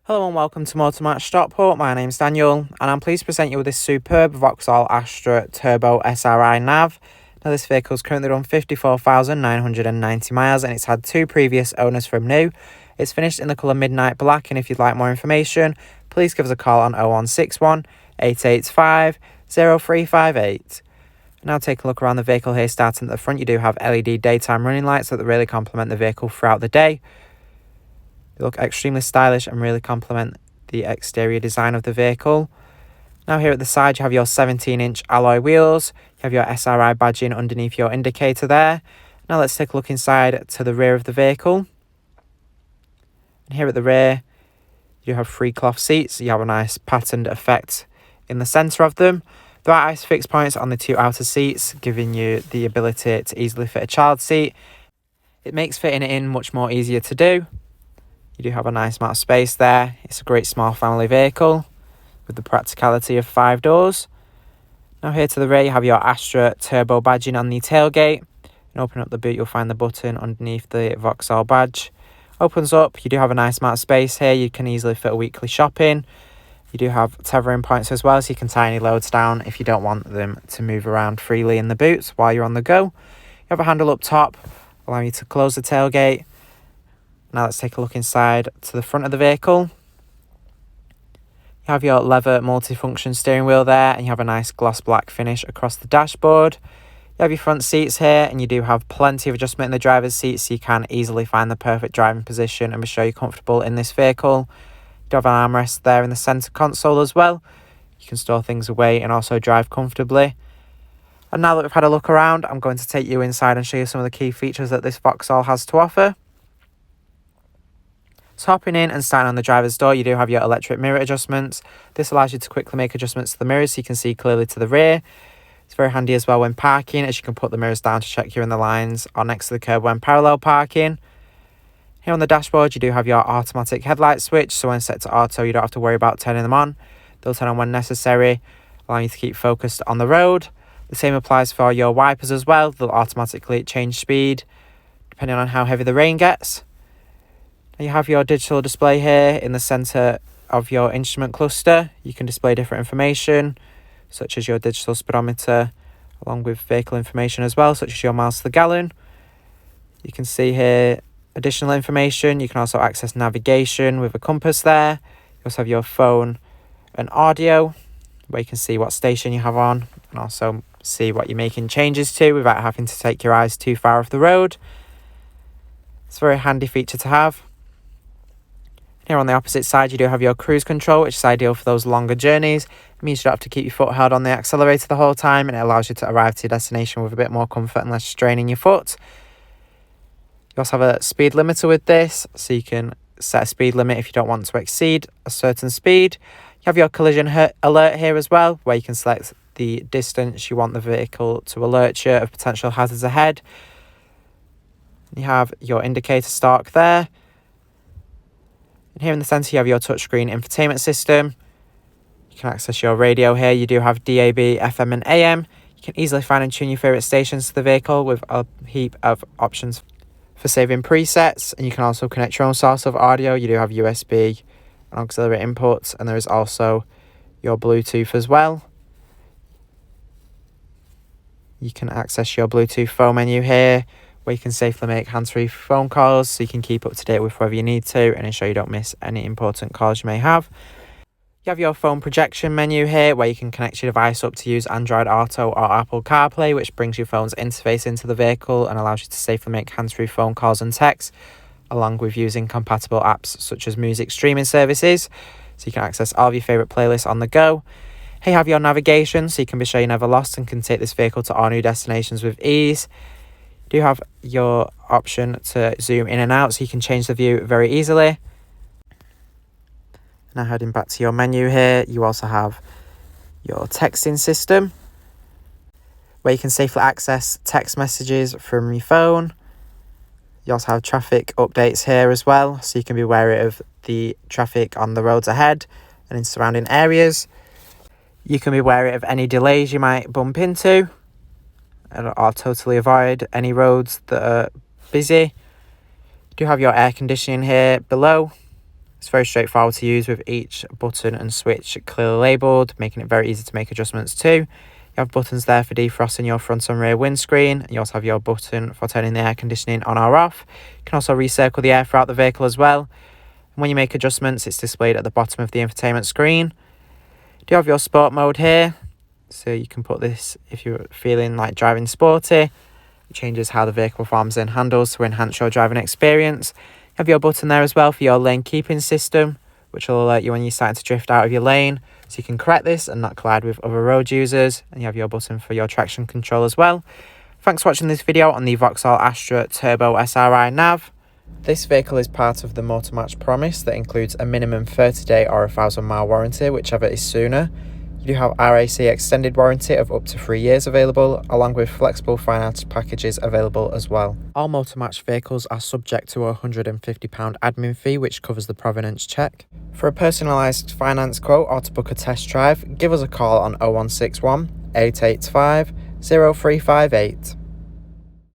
Hello and welcome to Motor Match Stockport. My name's Daniel and I'm pleased to present you with this superb Vauxhall Astra Turbo SRI nav. Now this vehicle is currently run 54,990 miles and it's had two previous owners from new. It's finished in the colour Midnight Black, and if you'd like more information, please give us a call on 0161 885 0358. Now take a look around the vehicle here. Starting at the front, you do have LED daytime running lights that really complement the vehicle throughout the day. They look extremely stylish and really complement the exterior design of the vehicle. Now here at the side you have your 17-inch alloy wheels. You have your SRI badging underneath your indicator there. Now let's take a look inside to the rear of the vehicle. And here at the rear you have three cloth seats. You have a nice patterned effect in the centre of them. There are ice fix points on the two outer seats, giving you the ability to easily fit a child seat. It makes fitting it in much more easier to do. You do have a nice amount of space there. It's a great small family vehicle with the practicality of 5 doors. Now here to the rear you have your Astra Turbo badging on the tailgate. And open up the boot, you'll find the button underneath the Vauxhall badge. Opens up, you do have a nice amount of space here. You can easily fit a weekly shopping. You do have tethering points as well, so you can tie any loads down if you don't want them to move around freely in the boot while you're on the go. You have a handle up top, allowing you to close the tailgate. Now let's take a look inside to the front of the vehicle. You have your leather multifunction steering wheel there, and you have a nice gloss black finish across the dashboard. You have your front seats here, and you do have plenty of adjustment in the driver's seat, so you can easily find the perfect driving position and be sure you're comfortable in this vehicle. You do have an armrest there in the centre console as well. You can store things away and also drive comfortably. And now that we've had a look around, I'm going to take you inside and show you some of the key features that this Vauxhall has to offer. So hopping in and starting on the driver's door, you do have your electric mirror adjustments. This allows you to quickly make adjustments to the mirrors so you can see clearly to the rear. It's very handy as well when parking, as you can put the mirrors down to check you're in the lines or next to the curb when parallel parking. Here on the dashboard you do have your automatic headlight switch, so when set to auto you don't have to worry about turning them on. They'll turn on when necessary, allowing you to keep focused on the road. The same applies for your wipers as well. They'll automatically change speed depending on how heavy the rain gets. You have your digital display here in the centre of your instrument cluster. You can display different information, such as your digital speedometer, along with vehicle information as well, such as your miles to the gallon. You can see here additional information. You can also access navigation with a compass there. You also have your phone and audio, where you can see what station you have on, and also see what you're making changes to without having to take your eyes too far off the road. It's a very handy feature to have. Here on the opposite side you do have your cruise control, which is ideal for those longer journeys. It means you don't have to keep your foot held on the accelerator the whole time, and it allows you to arrive to your destination with a bit more comfort and less straining your foot. You also have a speed limiter with this, so you can set a speed limit if you don't want to exceed a certain speed. You have your collision alert here as well, where you can select the distance you want the vehicle to alert you of potential hazards ahead. You have your indicator stalk there. And here in the centre you have your touchscreen infotainment system. You can access your radio here. You do have DAB, FM and AM. You can easily find and tune your favourite stations to the vehicle with a heap of options for saving presets. And you can also connect your own source of audio. You do have USB and auxiliary inputs, and there is also your Bluetooth as well. You can access your Bluetooth phone menu here, where you can safely make hands-free phone calls so you can keep up to date with whoever you need to and ensure you don't miss any important calls you may have. You have your phone projection menu here, where you can connect your device up to use Android Auto or Apple CarPlay, which brings your phone's interface into the vehicle and allows you to safely make hands-free phone calls and texts, along with using compatible apps such as music streaming services, so you can access all of your favourite playlists on the go. Here you have your navigation, so you can be sure you're never lost and can take this vehicle to all new destinations with ease. You do have your option to zoom in and out, so you can change the view very easily. Now heading back to your menu here, you also have your texting system, where you can safely access text messages from your phone. You also have traffic updates here as well, so you can be wary of the traffic on the roads ahead and in surrounding areas. You can be wary of any delays you might bump into, or totally avoid any roads that are busy. You do have your air conditioning here below, It's very straightforward to use with each button and switch clearly labelled, making it very easy to make adjustments to. You have buttons there for defrosting your front and rear windscreen. You also have your button for turning the air conditioning on or off. You can also recircle the air throughout the vehicle as well. And when you make adjustments, it's displayed at the bottom of the infotainment screen. You have your sport mode here, so you can put this if you're feeling like driving sporty. It changes how the vehicle performs and handles to enhance your driving experience. You have your button there as well for your lane keeping system, which will alert you when you're starting to drift out of your lane, so you can correct this and not collide with other road users. And you have your button for your traction control as well. Thanks for watching this video on the Vauxhall Astra Turbo SRI nav. This vehicle is part of the Motor Match promise that includes a minimum 30-day or 1,000-mile warranty, whichever is sooner. You do have RAC extended warranty of up to 3 years available, along with flexible finance packages available as well. All Motor Match vehicles are subject to a £150 admin fee, which covers the provenance check. For a personalised finance quote or to book a test drive, give us a call on 0161 885 0358.